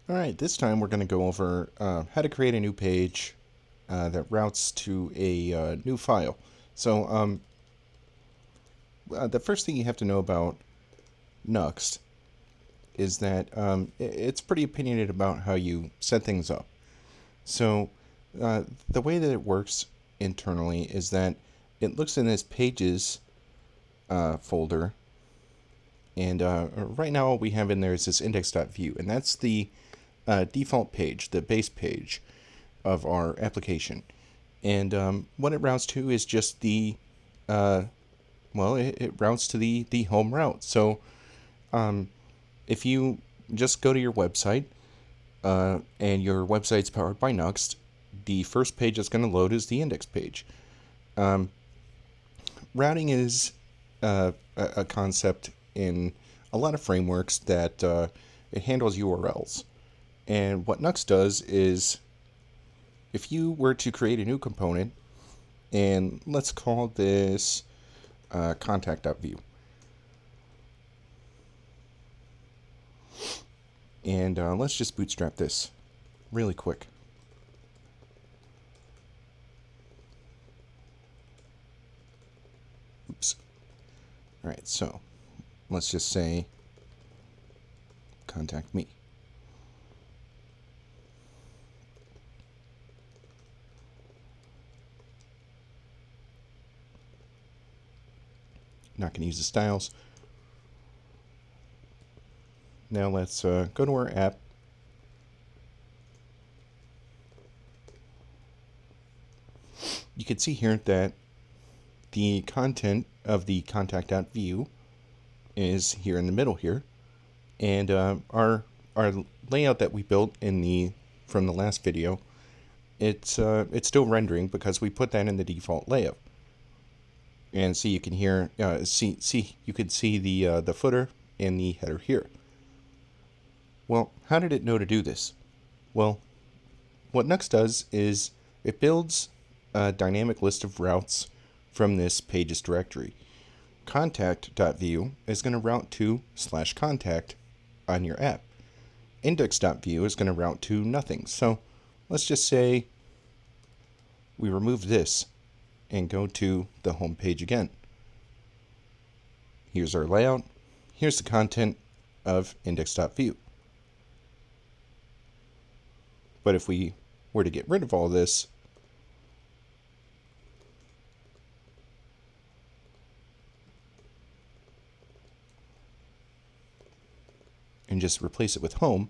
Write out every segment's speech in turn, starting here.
Alright, this time we're going to go over how to create a new page that routes to a new file. So the first thing you have to know about Nuxt is that it's pretty opinionated about how you set things up. So the way that it works internally is that it looks in this pages folder, and right now all we have in there is this index.view, and that's the default page, the base page of our application. And what it routes to is just the, it routes to the home route. So if you just go to your website, and your website's powered by Nuxt, the first page that's going to load is the index page. Routing is a concept in a lot of frameworks that it handles URLs. And what Nuxt does is, if you were to create a new component, and let's call this contact.view. And let's just bootstrap this really quick. Oops. Alright, so let's just say contact me. Not going to use the styles. Now let's go to our app. You can see here that the content of the contact.view is here in the middle here, and our layout that we built from the last video, it's still rendering because we put that in the default layout. And see, you can hear you can see the footer and the header here. Well, how did it know to do this? Well, what Nuxt does is it builds a dynamic list of routes from this pages directory. Contact.view is going to route to /contact on your app. Index.view is going to route to nothing. So let's just say we remove this and go to the home page again. Here's our layout. Here's the content of index.view. But if we were to get rid of all this, and just replace it with home,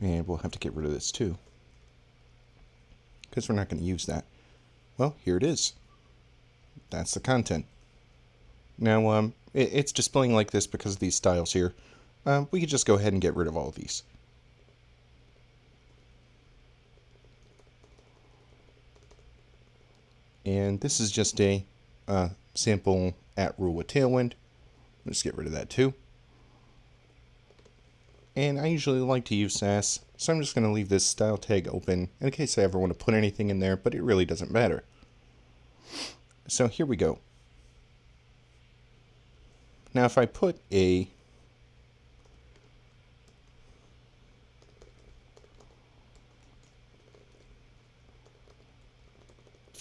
and we'll have to get rid of this too, because we're not going to use that. Well, here it is. That's the content. Now, it's displaying like this because of these styles here. We could just go ahead and get rid of all of these. And this is just a sample @rule with tailwind. Let's get rid of that too. And I usually like to use Sass, so I'm just going to leave this style tag open in case I ever want to put anything in there, but it really doesn't matter. So here we go. Now if I put a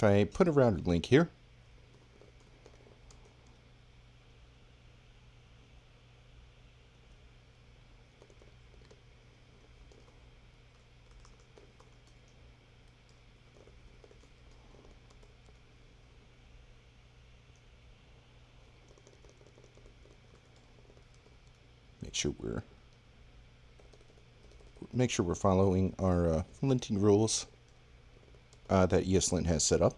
routed link here, make sure we're following our linting rules that ESLint has set up.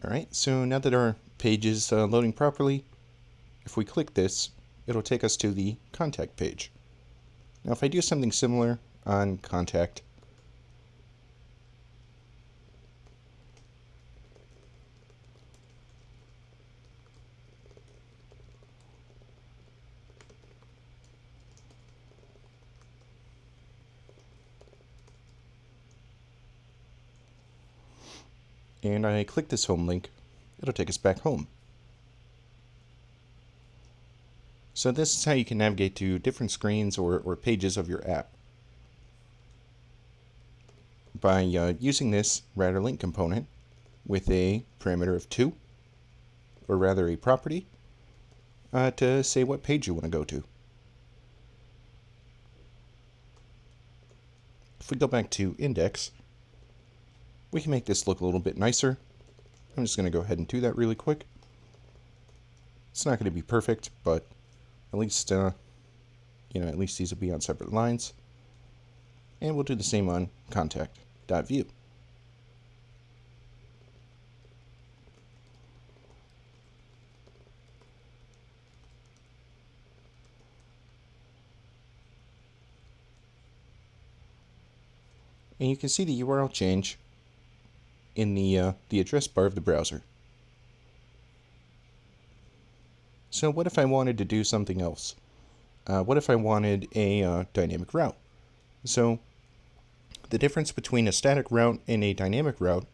Alright, so now that our page is loading properly, if we click this, it'll take us to the contact page. Now if I do something similar on contact, and I click this home link, it'll take us back home. So this is how you can navigate to different screens or pages of your app. By using this router link component with a parameter of 2, or rather a property, to say what page you want to go to. If we go back to index, we can make this look a little bit nicer. I'm just going to go ahead and do that really quick. It's not going to be perfect, but at least at least these will be on separate lines. And we'll do the same on contact.view. And you can see the URL change in the address bar of the browser. So what if I wanted to do something else? What if I wanted a dynamic route? So the difference between a static route and a dynamic route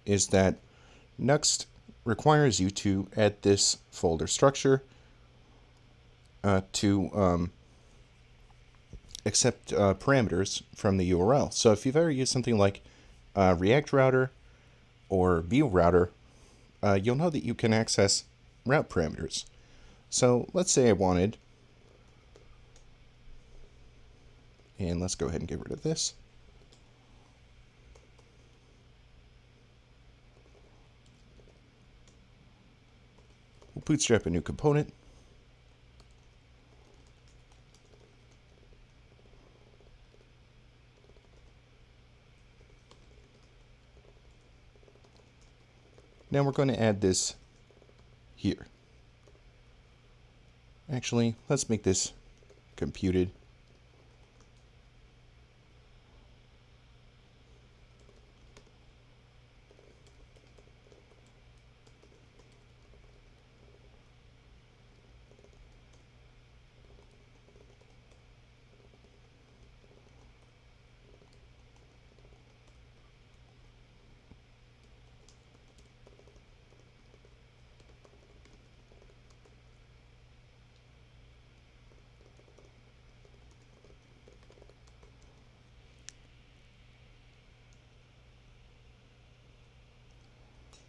is that Nuxt requires you to add this folder structure to accept parameters from the URL. So if you've ever used something like React Router or Vue Router, you'll know that you can access route parameters. So let's say I wanted, and let's go ahead and get rid of this. We'll bootstrap a new component. Now we're going to add this here. Actually, let's make this computed.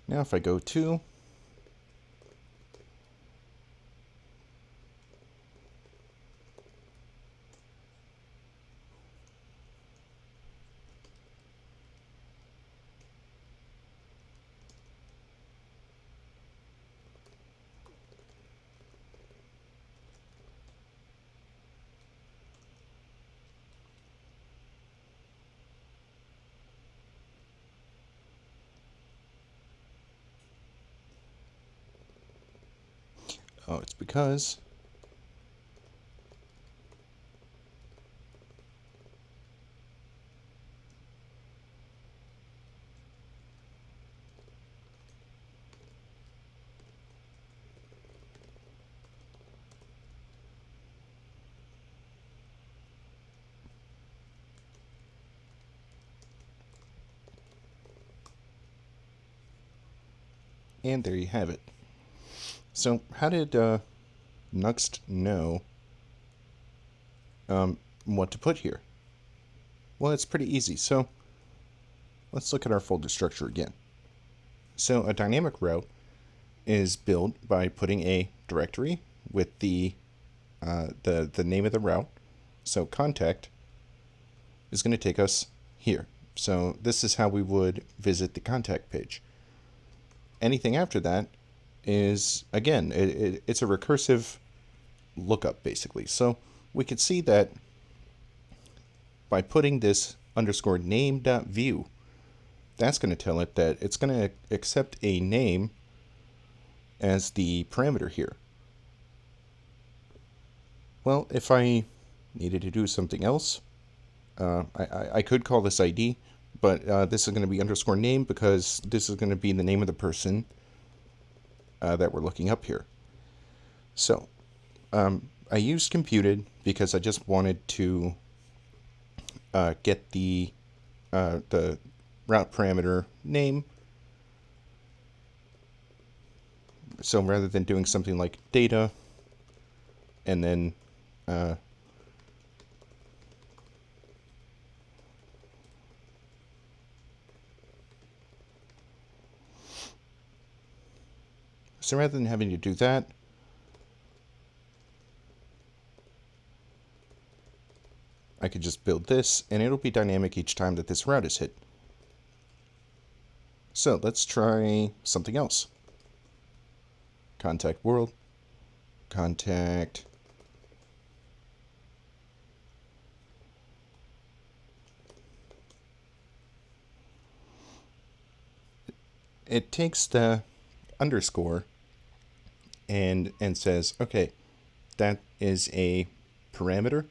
Now if I go to it's because and there you have it. So how did Nuxt know what to put here? Well, it's pretty easy. So let's look at our folder structure again. So a dynamic route is built by putting a directory with the name of the route. So contact is going to take us here. So this is how we would visit the contact page. Anything after that is, again, it's a recursive lookup, basically. So we could see that by putting this underscore name.view, that's going to tell it that it's going to accept a name as the parameter here. Well, if I needed to do something else, I could call this ID, but this is going to be underscore name because this is going to be the name of the person that we're looking up here. So I used computed because I just wanted to get the route parameter name So rather than doing something like data and then so rather than having to do that, I could just build this, and it'll be dynamic each time that this route is hit. So let's try something else. Contact world, contact. It takes the underscore and says, okay, that is a parameter.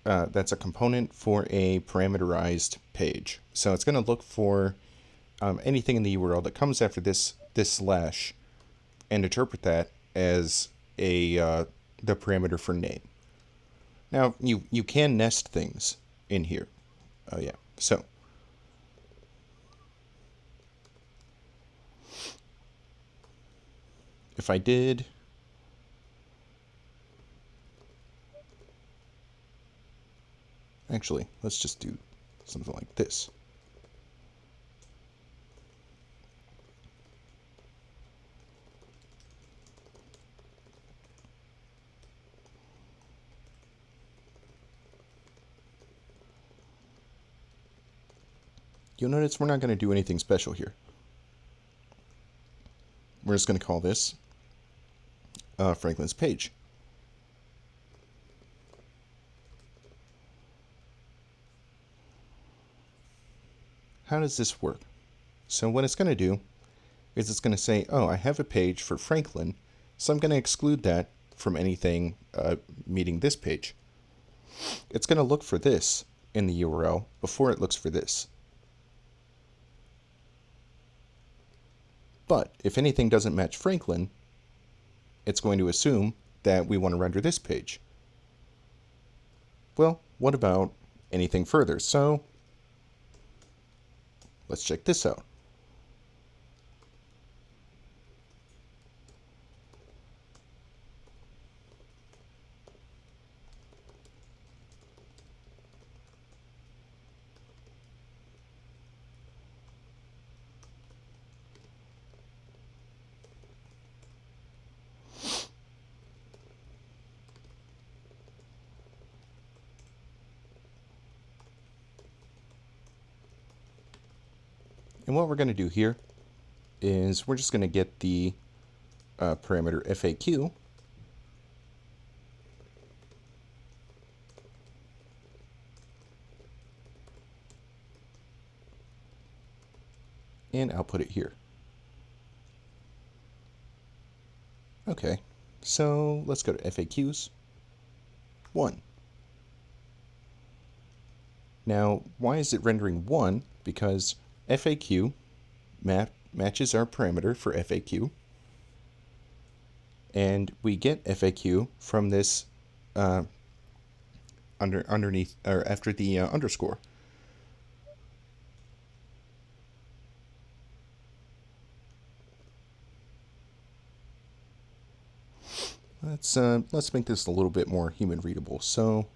That's a component for a parameterized page. So it's going to look for anything in the URL that comes after this slash and interpret that as a the parameter for name. Now you can nest things in here. Oh yeah. So if I did actually, let's just do something like this. You'll notice we're not going to do anything special here. We're just going to call this Franklin's page. How does this work? So what it's going to do is it's going to say, oh, I have a page for Franklin, so I'm going to exclude that from anything meeting this page. It's going to look for this in the URL before it looks for this. But if anything doesn't match Franklin, it's going to assume that we want to render this page. Well, what about anything further? So let's check this out. And what we're going to do here is we're just going to get the parameter FAQ. And output it here. Okay, so let's go to FAQs. 1. Now, why is it rendering 1? Because FAQ matches our parameter for FAQ, and we get FAQ from this underneath or after the underscore. Let's make this a little bit more human readable. So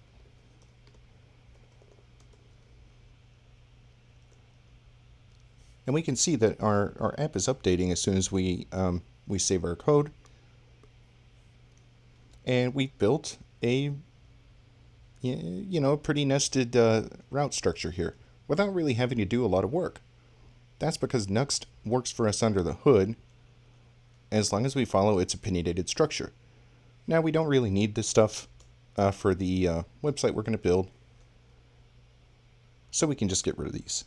and we can see that our app is updating as soon as we save our code. And we built a pretty nested route structure here without really having to do a lot of work. That's because Nuxt works for us under the hood as long as we follow its opinionated structure. Now, we don't really need this stuff for the website we're going to build, so we can just get rid of these.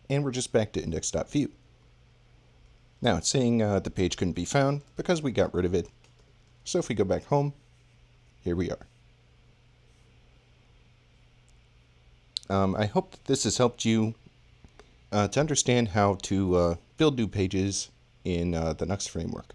And we're just back to index.view. Now, it's saying the page couldn't be found because we got rid of it. So if we go back home, here we are. I hope that this has helped you to understand how to build new pages in the Nuxt framework.